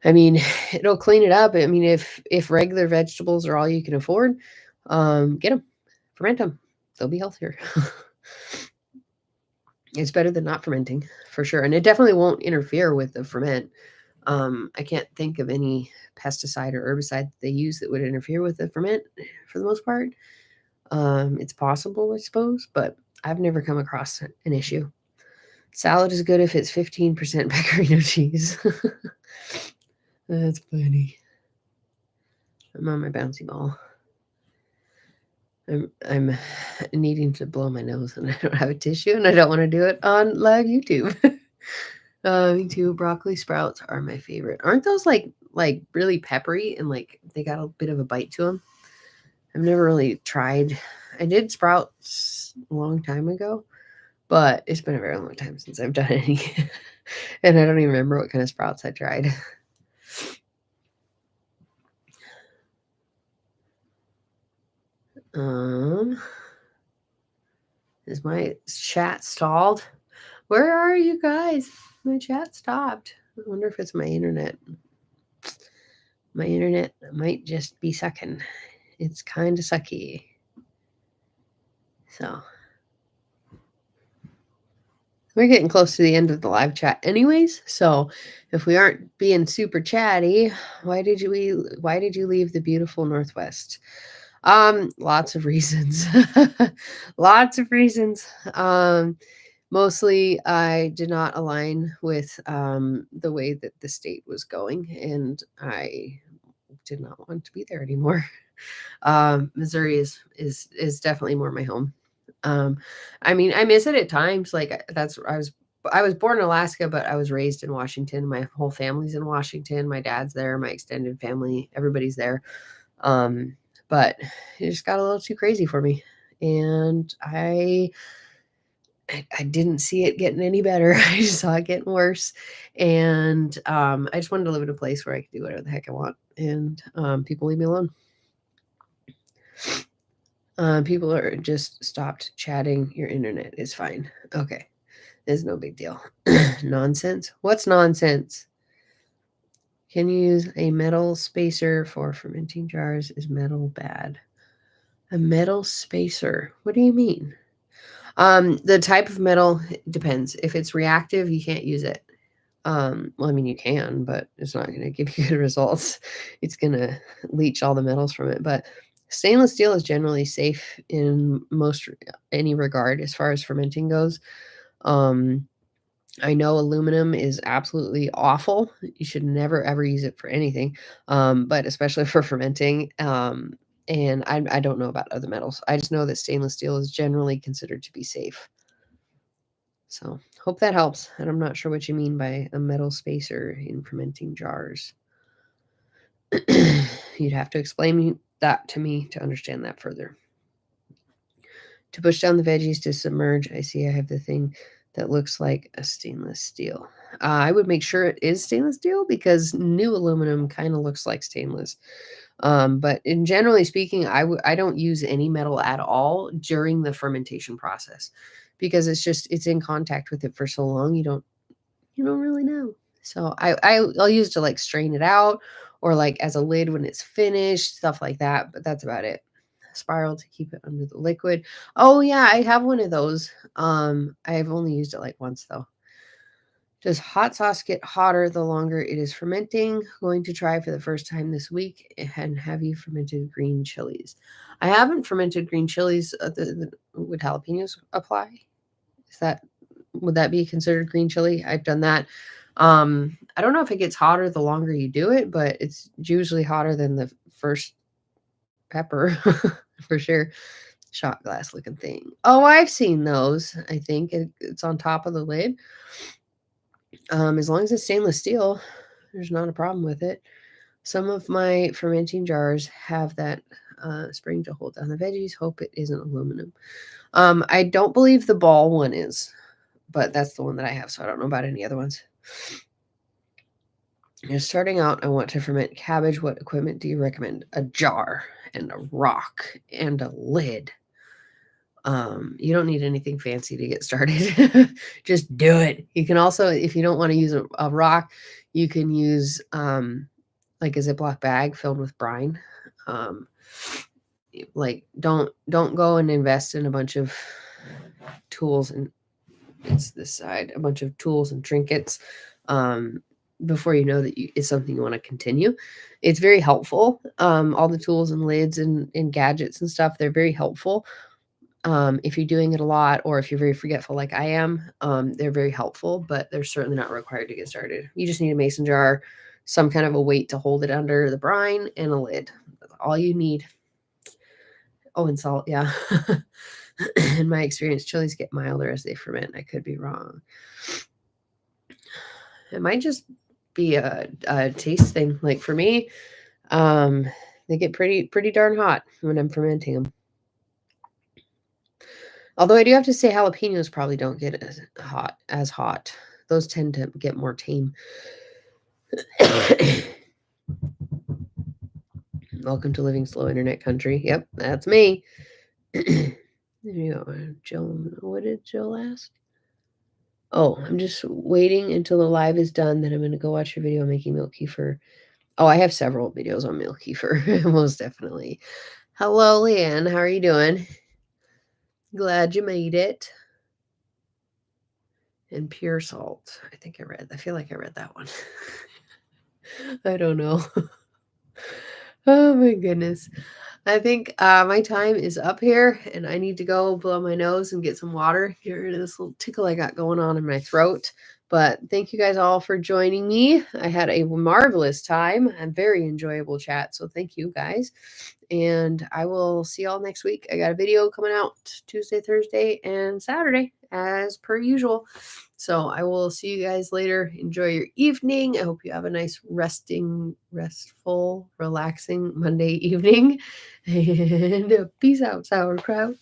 S1: I mean, it'll clean it up. I mean, if regular vegetables are all you can afford, get them, ferment them. They'll be healthier. It's better than not fermenting for sure, and it definitely won't interfere with the ferment. I can't think of any pesticide or herbicide that they use that would interfere with the ferment for the most part. It's possible, I suppose, but I've never come across an issue. Salad is good if it's 15% pecorino cheese. That's funny. I'm on my bouncy ball. I'm needing to blow my nose and I don't have a tissue and I don't want to do it on live YouTube. Me too. Broccoli sprouts are my favorite. Aren't those like really peppery and like they got a bit of a bite to them? I've never really tried. I did sprouts a long time ago, but it's been a very long time since I've done any. And I don't even remember what kind of sprouts I tried. Is my chat stalled? Where are you guys? My chat stopped. I wonder if it's my internet. My internet might just be sucking. It's kind of sucky. So we're getting close to the end of the live chat anyways. So if we aren't being super chatty, why did you leave the beautiful Northwest? Lots of reasons. Lots of reasons. Mostly I did not align with the way that the state was going, and I did not want to be there anymore. Missouri is definitely more my home. I mean, I miss it at times. Like I was I was born in Alaska, but I was raised in Washington. My whole family's in Washington. My dad's there, my extended family, everybody's there. But it just got a little too crazy for me. And I didn't see it getting any better. I just saw it getting worse. And I just wanted to live in a place where I could do whatever the heck I want. And people leave me alone. People are just stopped chatting. Your internet is fine. Okay. It's no big deal. Nonsense? What's nonsense? Can you use a metal spacer for fermenting jars? Is metal bad? A metal spacer? What do you mean? The type of metal depends. If it's reactive, you can't use it. Well, I mean, you can, but it's not going to give you good results. It's going to leach all the metals from it. But stainless steel is generally safe in any regard as far as fermenting goes. I know aluminum is absolutely awful. You should never, ever use it for anything, but especially for fermenting. And I don't know about other metals. I just know that stainless steel is generally considered to be safe. So hope that helps. And I'm not sure what you mean by a metal spacer in fermenting jars. You'd have to explain that to me to understand that further. To push down the veggies to submerge, I see I have the thing that looks like a stainless steel. I would make sure it is stainless steel because new aluminum kind of looks like stainless. But in generally speaking, I don't use any metal at all during the fermentation process because it's in contact with it for so long you don't really know. So I'll use it to like strain it out or like as a lid when it's finished, stuff like that. But that's about it. Spiral to keep it under the liquid. Oh yeah, I have one of those. I've only used it like once though. Does hot sauce get hotter the longer it is fermenting? Going to try for the first time this week. And have you fermented green chilies? I haven't fermented green chilies. Would jalapenos apply? Would that be considered green chili? I've done that. I don't know if it gets hotter the longer you do it, but it's usually hotter than the first pepper for sure. Shot glass looking thing. Oh, I've seen those. I think it's on top of the lid. As long as it's stainless steel, there's not a problem with it. Some of my fermenting jars have that spring to hold down the veggies. Hope it isn't aluminum. I don't believe the ball one is, but that's the one that I have, so I don't know about any other ones. You're starting out, I want to ferment cabbage. What equipment do you recommend? A jar and a rock and a lid. You don't need anything fancy to get started. Just do it. You can also, if you don't want to use a rock, you can use like a Ziploc bag filled with brine. Like don't go and invest in a bunch of tools, and it's this side, a bunch of tools and trinkets before you know that it's something you want to continue. It's very helpful. All the tools and lids and gadgets and stuff, they're very helpful. If you're doing it a lot or if you're very forgetful like I am, they're very helpful, but they're certainly not required to get started. You just need a mason jar, some kind of a weight to hold it under the brine, and a lid. That's all you need. Oh, and salt, yeah. In my experience, chilies get milder as they ferment. I could be wrong. It might just be a taste thing. Like for me, they get pretty darn hot when I'm fermenting them. Although I do have to say jalapenos probably don't get as hot. Those tend to get more tame. Welcome to living slow internet country. Yep, that's me. There you go. Jill, what did Jill ask? Oh, I'm just waiting until the live is done. Then I'm going to go watch your video making milk kefir. Oh, I have several videos on milk kefir. Most definitely. Hello, Leanne. How are you doing? Glad you made it. And pure salt. I feel like I read that one. I don't know. Oh my goodness. I think my time is up here and I need to go blow my nose and get some water. Get rid of this little tickle I got going on in my throat. But thank you guys all for joining me. I had a marvelous time, a very enjoyable chat. So thank you guys. And I will see y'all next week. I got a video coming out Tuesday, Thursday, and Saturday, as per usual. So I will see you guys later. Enjoy your evening. I hope you have a nice restful, relaxing Monday evening. And peace out, sauerkraut.